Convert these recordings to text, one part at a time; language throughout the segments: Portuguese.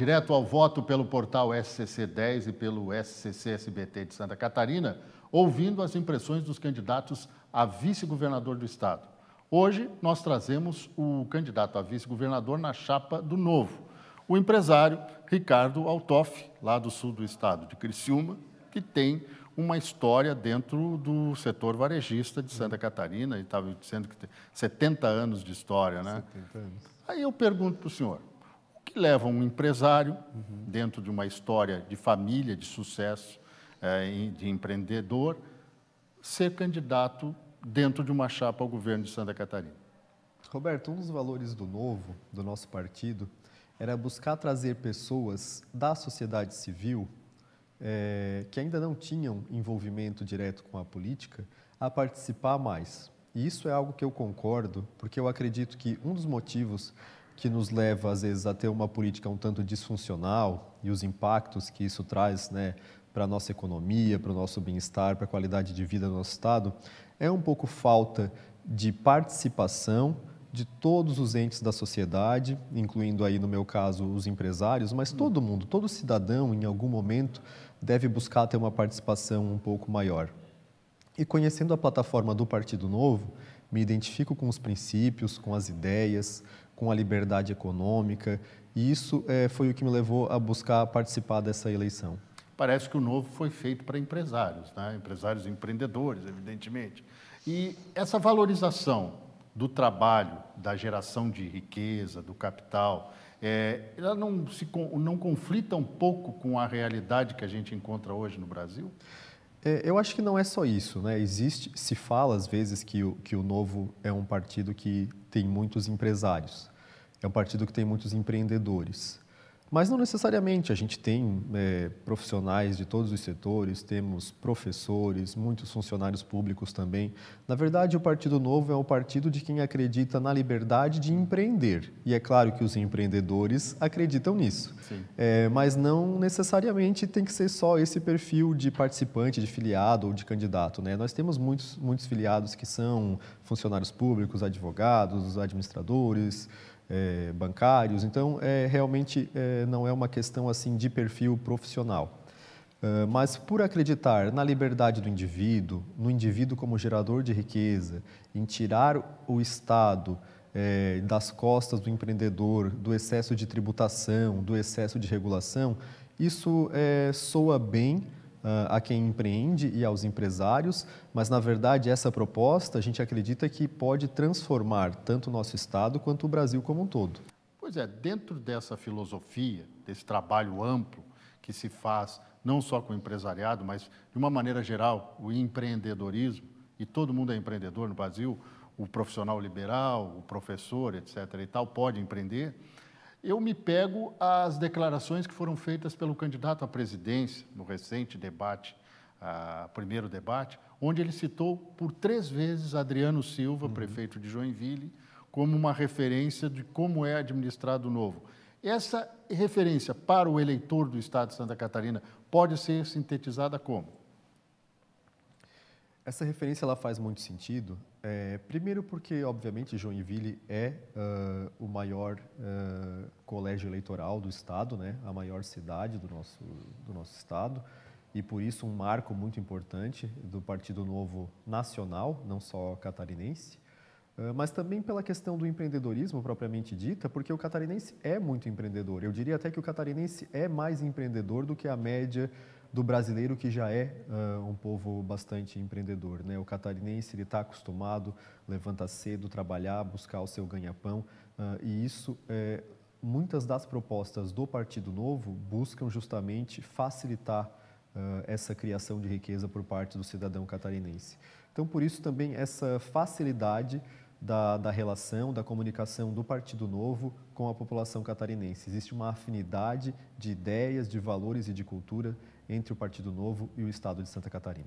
Direto ao voto pelo portal SCC 10 e pelo SCC SBT de Santa Catarina, ouvindo as impressões dos candidatos a vice-governador do estado. Hoje, nós trazemos o candidato a vice-governador na chapa do Novo, o empresário Ricardo Altoff, lá do sul do estado de Criciúma, que tem uma história dentro do setor varejista de Santa Catarina, e estava dizendo que tem 70 anos de história, né? 70 anos. Aí eu pergunto para o senhor, o que leva um empresário, dentro de uma história de família, de sucesso, de empreendedor, ser candidato dentro de uma chapa ao governo de Santa Catarina? Roberto, um dos valores do Novo, do nosso partido, era buscar trazer pessoas da sociedade civil que ainda não tinham envolvimento direto com a política a participar mais. E isso é algo que eu concordo, porque eu acredito que um dos motivos que nos leva, às vezes, a ter uma política um tanto disfuncional e os impactos que isso traz, né, para a nossa economia, para o nosso bem-estar, para a qualidade de vida do nosso Estado, é um pouco falta de participação de todos os entes da sociedade, incluindo aí, no meu caso, os empresários, mas todo mundo, todo cidadão, em algum momento, deve buscar ter uma participação um pouco maior. E conhecendo a plataforma do Partido Novo, me identifico com os princípios, com as ideias, com a liberdade econômica, e isso foi o que me levou a buscar participar dessa eleição. Parece que o Novo foi feito para empresários, né? Empresários empreendedores, evidentemente. E essa valorização do trabalho, da geração de riqueza, do capital, ela não conflita um pouco com a realidade que a gente encontra hoje no Brasil? Eu acho que não é só isso, né? Se fala às vezes que o Novo é um partido que tem muitos empresários, é um partido que tem muitos empreendedores. Mas não necessariamente, a gente tem profissionais de todos os setores, temos professores, muitos funcionários públicos também. Na verdade, o Partido Novo é um partido de quem acredita na liberdade de empreender. E é claro que os empreendedores acreditam nisso. Mas não necessariamente tem que ser só esse perfil de participante, de filiado ou de candidato, né? Nós temos muitos filiados que são funcionários públicos, advogados, administradores, bancários, então realmente não é uma questão assim de perfil profissional. Mas por acreditar na liberdade do indivíduo, no indivíduo como gerador de riqueza, em tirar o Estado das costas do empreendedor, do excesso de tributação, do excesso de regulação, isso soa bem a quem empreende e aos empresários, mas, na verdade, essa proposta a gente acredita que pode transformar tanto o nosso Estado quanto o Brasil como um todo. Pois é, dentro dessa filosofia, desse trabalho amplo que se faz, não só com o empresariado, mas, de uma maneira geral, o empreendedorismo, e todo mundo é empreendedor no Brasil, o profissional liberal, o professor, etc. e tal, pode empreender. Eu me pego às declarações que foram feitas pelo candidato à presidência no recente debate, primeiro debate, onde ele citou por 3 vezes Adriano Silva, prefeito de Joinville, como uma referência de como é administrado o Novo. Essa referência para o eleitor do estado de Santa Catarina pode ser sintetizada como? Essa referência ela faz muito sentido, primeiro porque, obviamente, Joinville é o maior colégio eleitoral do estado, né? A maior cidade do nosso estado, e por isso um marco muito importante do Partido Novo nacional, não só catarinense, mas também pela questão do empreendedorismo propriamente dita, porque o catarinense é muito empreendedor. Eu diria até que o catarinense é mais empreendedor do que a média do brasileiro, que já é um povo bastante empreendedor, né? O catarinense ele está acostumado, levanta cedo, trabalhar, buscar o seu ganha-pão, e isso, muitas das propostas do Partido Novo buscam justamente facilitar essa criação de riqueza por parte do cidadão catarinense. Então, por isso também essa facilidade da relação, da comunicação do Partido Novo com a população catarinense. Existe uma afinidade de ideias, de valores e de cultura entre o Partido Novo e o estado de Santa Catarina.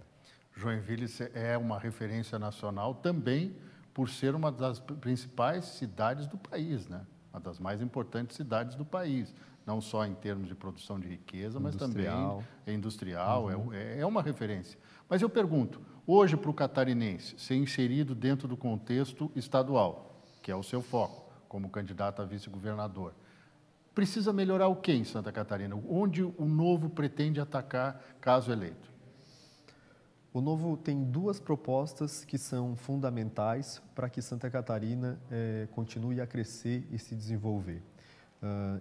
Joinville é uma referência nacional também por ser uma das principais cidades do país, né? Uma das mais importantes cidades do país, não só em termos de produção de riqueza, mas também é industrial, é uma referência. Mas eu pergunto, hoje para o catarinense ser inserido dentro do contexto estadual, que é o seu foco como candidato a vice-governador, Precisa melhorar o quê em Santa Catarina? Onde o Novo pretende atacar caso eleito? O Novo tem duas propostas que são fundamentais para que Santa Catarina continue a crescer e se desenvolver.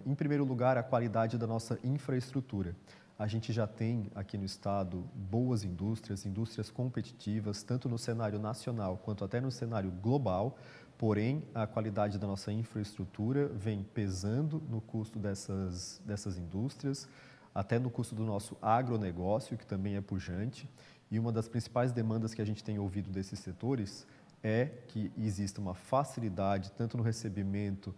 Em primeiro lugar, a qualidade da nossa infraestrutura. A gente já tem aqui no estado boas indústrias, indústrias competitivas, tanto no cenário nacional quanto até no cenário global, porém a qualidade da nossa infraestrutura vem pesando no custo dessas indústrias, até no custo do nosso agronegócio, que também é pujante. E uma das principais demandas que a gente tem ouvido desses setores é que exista uma facilidade tanto no recebimento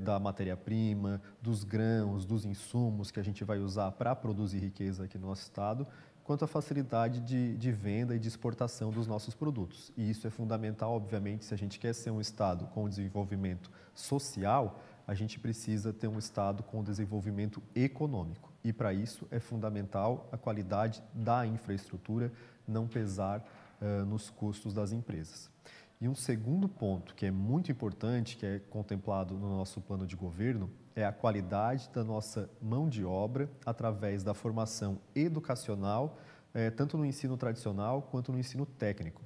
da matéria-prima, dos grãos, dos insumos que a gente vai usar para produzir riqueza aqui no nosso estado, quanto a facilidade de venda e de exportação dos nossos produtos. E isso é fundamental, obviamente, se a gente quer ser um estado com desenvolvimento social, a gente precisa ter um estado com desenvolvimento econômico. E para isso é fundamental a qualidade da infraestrutura não pesar nos custos das empresas. E um segundo ponto que é muito importante, que é contemplado no nosso plano de governo, é a qualidade da nossa mão de obra através da formação educacional, tanto no ensino tradicional quanto no ensino técnico.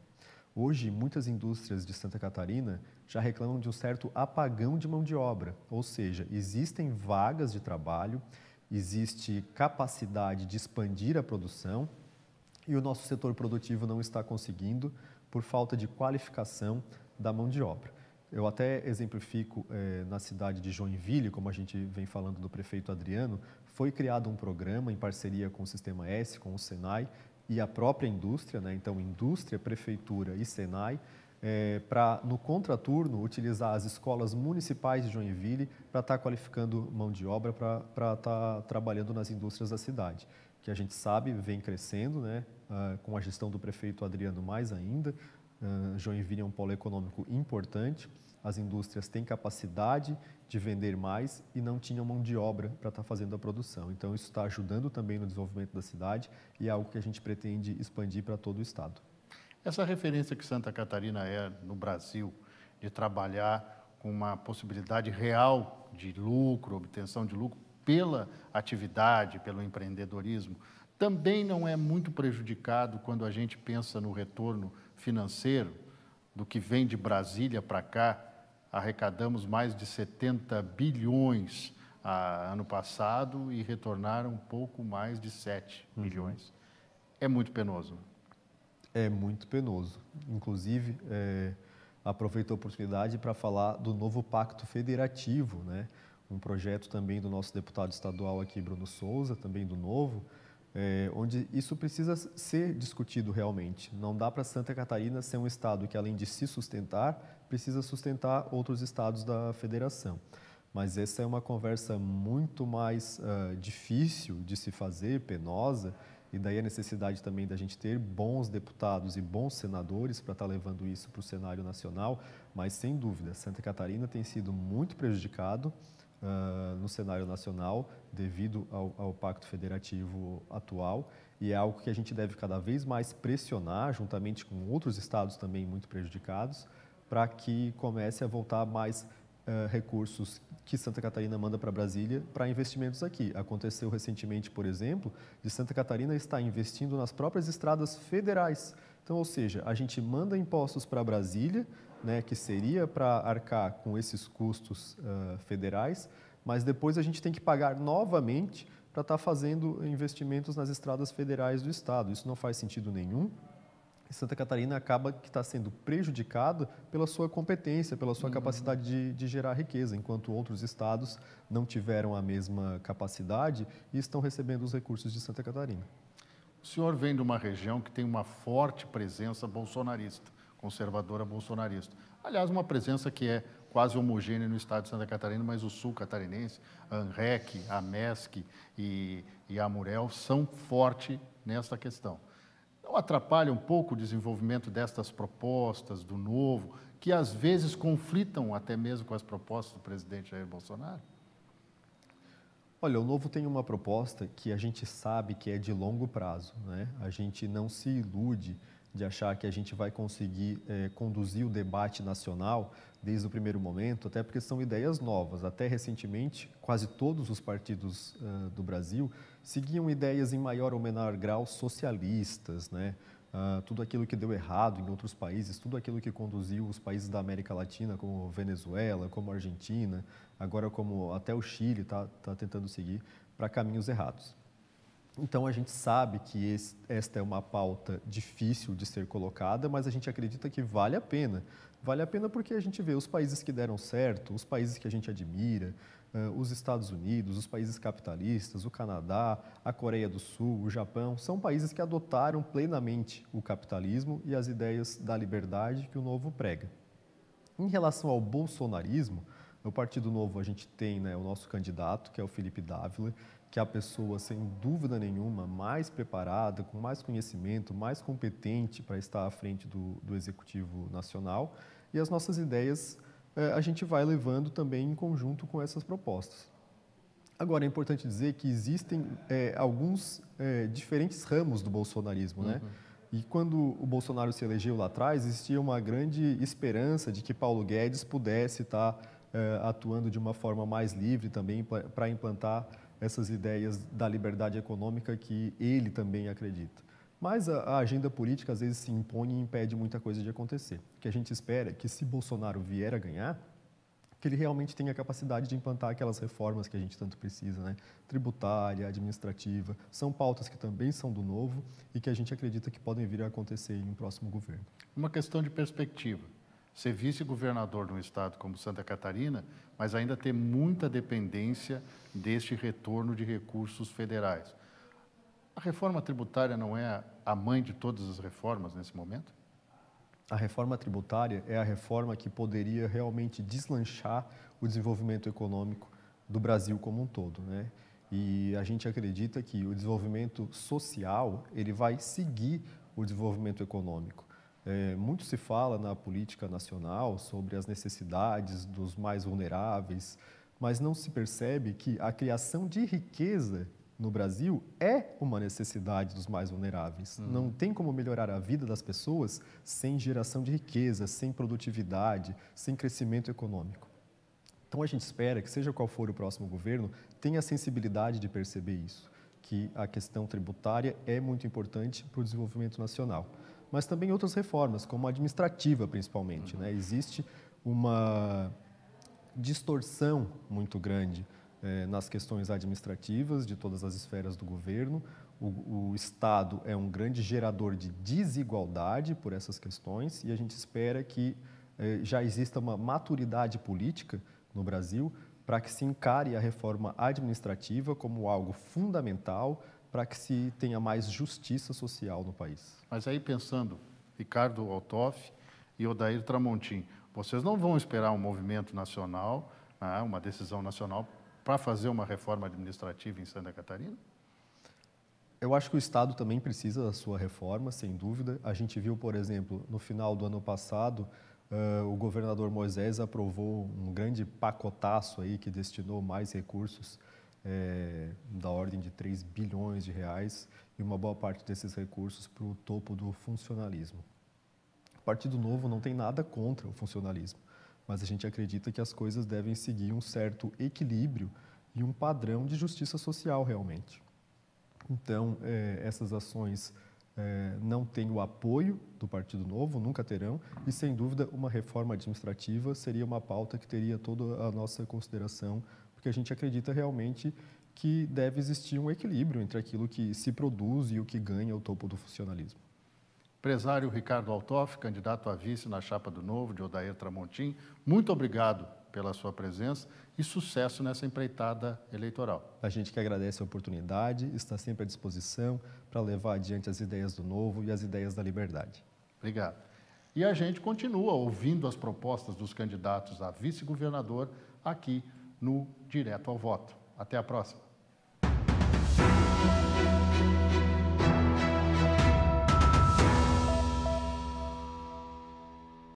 Hoje, muitas indústrias de Santa Catarina já reclamam de um certo apagão de mão de obra, ou seja, existem vagas de trabalho, existe capacidade de expandir a produção e o nosso setor produtivo não está conseguindo por falta de qualificação da mão de obra. Eu até exemplifico na cidade de Joinville, como a gente vem falando do prefeito Adriano, foi criado um programa em parceria com o Sistema S, com o Senai e a própria indústria, né? Então indústria, prefeitura e Senai, para no contraturno utilizar as escolas municipais de Joinville para estar qualificando mão de obra para estar trabalhando nas indústrias da cidade, que a gente sabe vem crescendo, né? Com a gestão do prefeito Adriano mais ainda. Joinville é um polo econômico importante, as indústrias têm capacidade de vender mais e não tinham mão de obra para estar fazendo a produção. Então isso está ajudando também no desenvolvimento da cidade e é algo que a gente pretende expandir para todo o estado. Essa referência que Santa Catarina é no Brasil, de trabalhar com uma possibilidade real de lucro, obtenção de lucro pela atividade, pelo empreendedorismo, também não é muito prejudicado quando a gente pensa no retorno financeiro do que vem de Brasília para cá. Arrecadamos mais de 70 bilhões ano passado e retornaram um pouco mais de 7 bilhões. É muito penoso. É muito penoso. Inclusive, aproveito a oportunidade para falar do novo Pacto Federativo, né? Um projeto também do nosso deputado estadual aqui, Bruno Souza, também do Novo, onde isso precisa ser discutido realmente. Não dá para Santa Catarina ser um estado que, além de se sustentar, precisa sustentar outros estados da federação. Mas essa é uma conversa muito mais difícil de se fazer, penosa, e daí a necessidade também da gente ter bons deputados e bons senadores para estar levando isso para o cenário nacional, mas sem dúvida, Santa Catarina tem sido muito prejudicado no cenário nacional devido ao Pacto Federativo atual e é algo que a gente deve cada vez mais pressionar, juntamente com outros estados também muito prejudicados, para que comece a voltar mais recursos que Santa Catarina manda para Brasília para investimentos aqui. Aconteceu recentemente, por exemplo, de Santa Catarina estar investindo nas próprias estradas federais. Então, ou seja, a gente manda impostos para Brasília, né, que seria para arcar com esses custos federais, mas depois a gente tem que pagar novamente para estar fazendo investimentos nas estradas federais do estado. Isso não faz sentido nenhum. E Santa Catarina acaba que está sendo prejudicada pela sua competência, pela sua capacidade de gerar riqueza, enquanto outros estados não tiveram a mesma capacidade e estão recebendo os recursos de Santa Catarina. O senhor vem de uma região que tem uma forte presença bolsonarista, conservadora bolsonarista. Aliás, uma presença que é quase homogênea no estado de Santa Catarina, mas o sul catarinense, a ANREC, a MESC e a AMUREL são fortes nesta questão. Não atrapalha um pouco o desenvolvimento destas propostas do Novo, que às vezes conflitam até mesmo com as propostas do presidente Jair Bolsonaro? Olha, o Novo tem uma proposta que a gente sabe que é de longo prazo, né? A gente não se ilude de achar que a gente vai conseguir conduzir o debate nacional desde o primeiro momento, até porque são ideias novas. Até recentemente, quase todos os partidos do Brasil seguiam ideias em maior ou menor grau socialistas, né? Tudo aquilo que deu errado em outros países, tudo aquilo que conduziu os países da América Latina, como Venezuela, como Argentina, agora como até o Chile está tentando seguir, para caminhos errados. Então, a gente sabe que esta é uma pauta difícil de ser colocada, mas a gente acredita que vale a pena. Vale a pena porque a gente vê os países que deram certo, os países que a gente admira, os Estados Unidos, os países capitalistas, o Canadá, a Coreia do Sul, o Japão, são países que adotaram plenamente o capitalismo e as ideias da liberdade que o Novo prega. Em relação ao bolsonarismo, no Partido Novo a gente tem, né, o nosso candidato, que é o Felipe Dávila, que é a pessoa, sem dúvida nenhuma, mais preparada, com mais conhecimento, mais competente para estar à frente do Executivo Nacional. E as nossas ideias a gente vai levando também em conjunto com essas propostas. Agora, é importante dizer que existem alguns diferentes ramos do bolsonarismo, né? E quando o Bolsonaro se elegeu lá atrás, existia uma grande esperança de que Paulo Guedes pudesse estar atuando de uma forma mais livre também para implantar essas ideias da liberdade econômica que ele também acredita. Mas a agenda política às vezes se impõe e impede muita coisa de acontecer. O que a gente espera é que, se Bolsonaro vier a ganhar, que ele realmente tenha a capacidade de implantar aquelas reformas que a gente tanto precisa, né? Tributária, administrativa, são pautas que também são do Novo e que a gente acredita que podem vir a acontecer em um próximo governo. Uma questão de perspectiva. Ser vice-governador de um estado como Santa Catarina, mas ainda ter muita dependência deste retorno de recursos federais. A reforma tributária não é a mãe de todas as reformas nesse momento? A reforma tributária é a reforma que poderia realmente deslanchar o desenvolvimento econômico do Brasil como um todo, né? E a gente acredita que o desenvolvimento social ele vai seguir o desenvolvimento econômico. Muito se fala na política nacional sobre as necessidades dos mais vulneráveis, mas não se percebe que a criação de riqueza no Brasil é uma necessidade dos mais vulneráveis. Não tem como melhorar a vida das pessoas sem geração de riqueza, sem produtividade, sem crescimento econômico. Então, a gente espera que, seja qual for o próximo governo, tenha a sensibilidade de perceber isso, que a questão tributária é muito importante para o desenvolvimento nacional. Mas também outras reformas, como a administrativa, principalmente, né? Existe uma distorção muito grande nas questões administrativas de todas as esferas do governo. O Estado é um grande gerador de desigualdade por essas questões e a gente espera que já exista uma maturidade política no Brasil para que se encare a reforma administrativa como algo fundamental para que se tenha mais justiça social no país. Mas aí pensando, Ricardo Althoff e Odair Tramontim, vocês não vão esperar um movimento nacional, uma decisão nacional, para fazer uma reforma administrativa em Santa Catarina? Eu acho que o Estado também precisa da sua reforma, sem dúvida. A gente viu, por exemplo, no final do ano passado, o governador Moisés aprovou um grande pacotaço aí que destinou mais recursos da ordem de 3 bilhões de reais e uma boa parte desses recursos para o topo do funcionalismo. O Partido Novo não tem nada contra o funcionalismo, mas a gente acredita que as coisas devem seguir um certo equilíbrio e um padrão de justiça social realmente. Então, essas ações não têm o apoio do Partido Novo, nunca terão, e sem dúvida uma reforma administrativa seria uma pauta que teria toda a nossa consideração, porque a gente acredita realmente que deve existir um equilíbrio entre aquilo que se produz e o que ganha o topo do funcionalismo. Empresário Ricardo Althoff, candidato a vice na chapa do Novo, de Odair Tramontim, muito obrigado pela sua presença e sucesso nessa empreitada eleitoral. A gente que agradece a oportunidade, está sempre à disposição para levar adiante as ideias do Novo e as ideias da liberdade. Obrigado. E a gente continua ouvindo as propostas dos candidatos a vice-governador aqui no Direto ao Voto. Até a próxima.